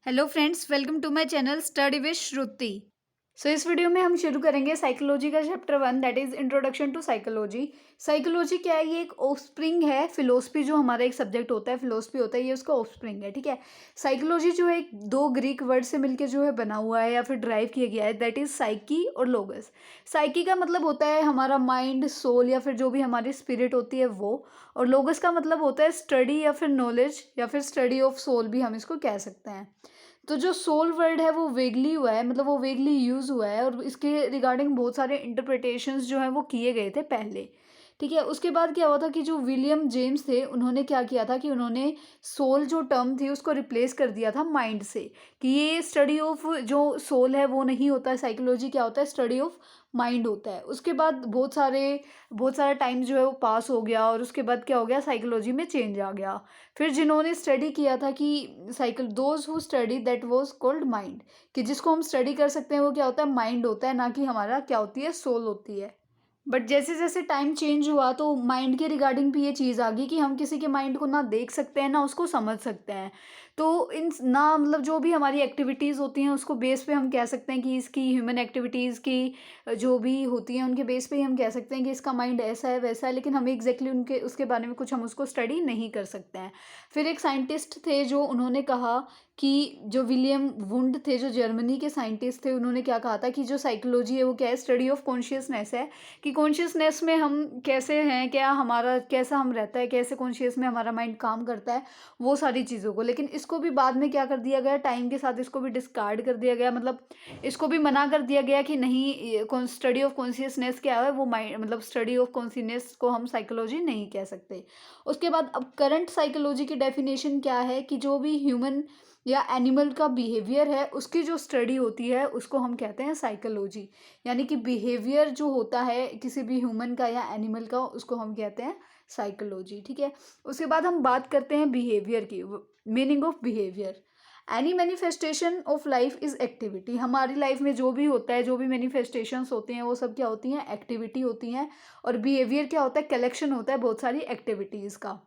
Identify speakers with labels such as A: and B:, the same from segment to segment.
A: Hello friends, welcome to my channel study with Shruti. So इस video में हम शुरू करेंगे साइकोलॉजी का chapter 1, that is introduction to psychology. Psychology क्या है? ये एक ऑफस्प्रिंग है। फिलोसफी जो हमारा एक सब्जेक्ट होता है, फिलोसफी होता है, ये उसका ऑफस्प्रिंग है। ठीक है। साइकोलॉजी जो है दो ग्रीक वर्ड से मिलकर जो है बना हुआ है या फिर ड्राइव किया गया है, दैट इज साइकी और लोगस। साइकी का मतलब होता है हमारा माइंड, सोल या फिर जो भी हमारी स्पिरिट होती है वो। और लोगस का मतलब होता है स्टडी या फिर नॉलेज या फिर स्टडी ऑफ सोल भी हम इसको कह सकते हैं। तो जो सोल वर्ड है वो वेगली हुआ है, मतलब वो वेगली यूज़ हुआ है और इसके रिगार्डिंग बहुत सारे इंटरप्रिटेशंस जो हैं वो किए गए थे पहले। ठीक है। उसके बाद क्या हुआ था कि जो विलियम जेम्स थे उन्होंने क्या किया था कि उन्होंने सोल जो टर्म थी उसको रिप्लेस कर दिया था माइंड से, कि ये स्टडी ऑफ जो सोल है वो नहीं होता है। साइकोलॉजी क्या होता है? स्टडी ऑफ माइंड होता है। उसके बाद बहुत सारा टाइम जो है वो पास हो गया और उसके बाद क्या हो गया, साइकोलॉजी में चेंज आ गया। फिर जिन्होंने स्टडी किया था कि cycle those who study that was called mind, कि जिसको हम स्टडी कर सकते हैं वो क्या होता है? माइंड होता है, ना कि हमारा क्या होती है? सोल होती है। बट जैसे जैसे टाइम चेंज हुआ तो माइंड के रिगार्डिंग भी ये चीज़ आ गई कि हम किसी के माइंड को ना देख सकते हैं ना उसको समझ सकते हैं। तो इन ना मतलब जो भी हमारी एक्टिविटीज़ होती हैं उसको बेस पे हम कह सकते हैं कि इसकी ह्यूमन एक्टिविटीज़ की जो भी होती हैं उनके बेस पे ही हम कह सकते हैं कि इसका माइंड ऐसा है वैसा है, लेकिन हमें एग्जैक्टली उनके उसके बारे में कुछ हम उसको स्टडी नहीं कर सकते हैं। फिर एक साइंटिस्ट थे जो उन्होंने कहा कि जो विलियम वुंड थे, जो जर्मनी के साइंटिस्ट थे, उन्होंने क्या कहा था कि जो साइकोलॉजी है वो क्या है? स्टडी ऑफ कॉन्शियसनेस है, कि कॉन्शियसनेस में हम कैसे हैं, क्या हमारा कैसा हम रहता है, कैसे कॉन्शियस में हमारा माइंड काम करता है, वो सारी चीज़ों को। लेकिन इसको भी बाद में क्या कर दिया गया, टाइम के साथ इसको भी डिस्कार्ड कर दिया गया, मतलब इसको भी मना कर दिया गया कि नहीं, स्टडी ऑफ कॉन्शियसनेस क्या है वो माइंड, मतलब स्टडी ऑफ कॉन्शियसनेस को हम साइकोलॉजी नहीं कह सकते। उसके बाद अब करंट साइकोलॉजी की डेफिनेशन क्या है कि जो भी ह्यूमन या एनिमल का बिहेवियर है उसकी जो स्टडी होती है उसको हम कहते हैं साइकोलॉजी। यानी कि बिहेवियर जो होता है किसी भी ह्यूमन का या एनिमल का उसको हम कहते हैं साइकोलॉजी। ठीक है। उसके बाद हम बात करते हैं बिहेवियर की, meaning of behaviour. Any manifestation of life is activity. हमारी लाइफ में जो भी होता है, जो भी मैनिफेस्टेशंस होते हैं वो सब क्या होती हैं? एक्टिविटी होती हैं। और बिहेवियर क्या होता है? कलेक्शन होता है बहुत सारी एक्टिविटीज़ का।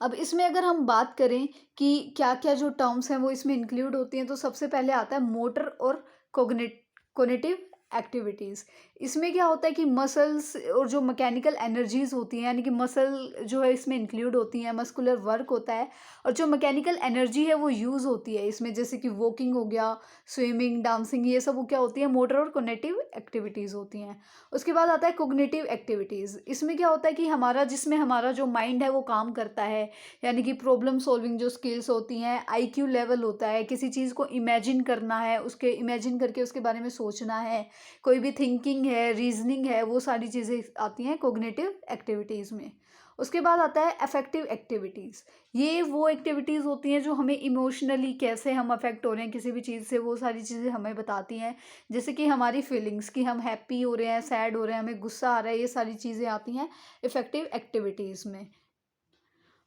A: अब इसमें अगर हम बात करें कि क्या-क्या जो टर्म्स हैं वो इसमें इंक्लूड होती हैं, तो सबसे पहले आता है मोटर और कोग्निटिव एक्टिविटीज़। इसमें क्या होता है कि मसल्स और जो मैकेनिकल एनर्जीज़ होती हैं, यानी कि मसल जो है इसमें इंक्लूड होती हैं, मस्कुलर वर्क होता है और जो मैकेनिकल एनर्जी है वो यूज़ होती है इसमें, जैसे कि वॉकिंग हो गया, स्विमिंग, डांसिंग, ये सब वो क्या होती है? मोटर और कोग्निटिव एक्टिविटीज़ होती हैं। उसके बाद आता है कोग्निटिव एक्टिविटीज़। इसमें क्या होता है कि हमारा जिसमें हमारा जो माइंड है वो काम करता है, यानी कि प्रॉब्लम सॉल्विंग जो स्किल्स होती हैं, आईक्यू लेवल होता है, किसी चीज़ को इमेजिन करना है, उसके इमेजिन करके उसके बारे में सोचना है, कोई भी थिंकिंग है, रीजनिंग है, वो सारी चीज़ें आती हैं कोग्निटिव एक्टिविटीज़ में। उसके बाद आता है अफेक्टिव एक्टिविटीज़। ये वो एक्टिविटीज़ होती हैं जो हमें इमोशनली कैसे हम अफेक्ट हो रहे हैं किसी भी चीज़ से, वो सारी चीज़ें हमें बताती हैं। जैसे कि हमारी फीलिंग्स, कि हम हैप्पी हो रहे हैं, सैड हो रहे हैं, हमें गुस्सा आ रहा है, ये सारी चीज़ें आती हैं इफेक्टिव एक्टिविटीज़ में।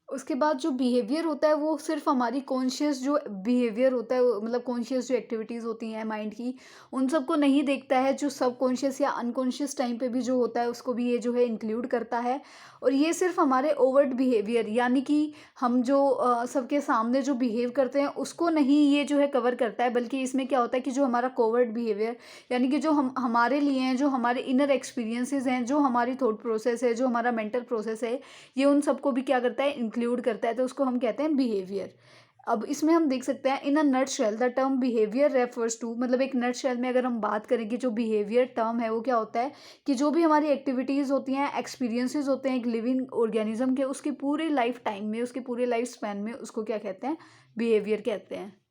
A: उसके बाद जो बिहेवियर होता है वो सिर्फ हमारी कॉन्शियस जो बिहेवियर होता है मतलब कॉन्शियस जो एक्टिविटीज़ होती हैं माइंड की, उन सबको नहीं देखता है। जो सब कॉन्शियस या अनकॉन्शियस टाइम पे भी जो होता है उसको भी ये जो है इंक्लूड करता है। और ये सिर्फ हमारे ओवर्ट बिहेवियर, यानी कि हम जो सबके सामने जो बिहेव करते हैं उसको नहीं ये जो है कवर करता है, बल्कि इसमें क्या होता है कि जो हमारा कोवर्ट बिहेवियर, यानी कि जो हम हमारे लिए हैं, जो हमारे इनर एक्सपीरियंसेस हैं, जो हमारी थॉट प्रोसेस है, जो हमारा मेंटल प्रोसेस है, ये उन सबको भी क्या करता है? इंक्लूड करता है। तो उसको हम कहते हैं बिहेवियर। अब इसमें हम देख सकते हैं in a nutshell the term behaviour refers to, मतलब एक नटशेल में अगर हम बात करें कि जो बिहेवियर टर्म है वो क्या होता है कि जो भी हमारी एक्टिविटीज़ होती हैं, एक्सपीरियंसेस होते हैं एक लिविंग ऑर्गेनिज्म के, उसकी पूरी लाइफ टाइम में, उसके पूरे लाइफ स्पैन में उसको क्या कहते हैं? बिहेवियर कहते हैं।